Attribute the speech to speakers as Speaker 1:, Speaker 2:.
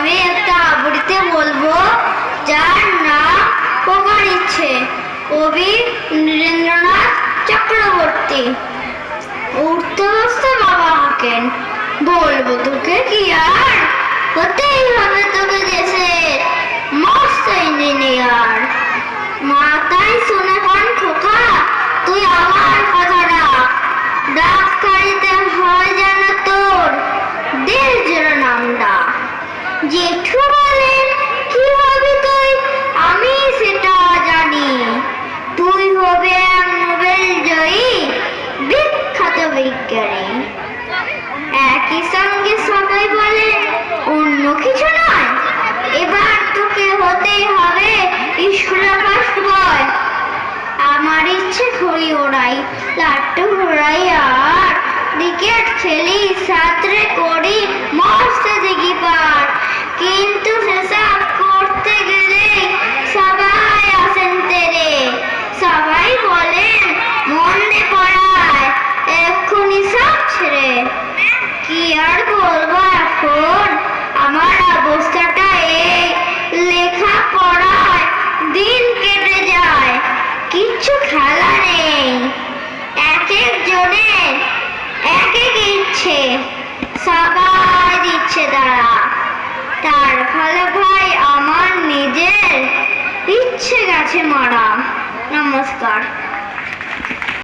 Speaker 1: আমি একটা আবৃত্তি বলবো, যার নাম পোকার ইচ্ছে, কবি নীরেন্দ্রনাথ চক্রবর্তী। উঠতে বসতে বাবা হাঁকেন, বলবো তোকে কি আর, হতেই হবে তোকে দেশের মস্ত ইঞ্জিনিয়ার। মাথায় শুনে কোন খোকা, তুই আমার কথাটা, ডাক্তারিতে হয় যেন তোর দেশ যেন নামটা। জেঠু বলেন কি হবি তুই, আমি সেটা জানি, তুই হবে এক নোবেল জয়ী বিখ্যাত বিজ্ঞানী। একই সঙ্গে সবাই বলে অন্য কিছু নয়, এবার তোকে হতেই হবে স্কুলে ফার্স্ট বয়। আমার ইচ্ছে ঘুড়ি ওড়াই, লাট্টু ঘোড়াই আর ক্রিকেট খেলি, সাঁতরে করি মস্ত দিঘি পার। কিন্তু সেসব করতে গেলে সবাই আসেন তেরে, সবাই বলেন মন দে পড়ায়, এক্ষুনি সব ছেড়ে। কি আর বলবো এখন, আমার অবস্থাটা এই, লেখা পড়ায় দিন কেটে যায়, কিচ্ছু খেলা নেই। এক এক জনের এক এক ইচ্ছে, সবাই দিচ্ছে তারা, তার ফলে ভাই আমার নিজের ইচ্ছে গেছে মারা। নমস্কার।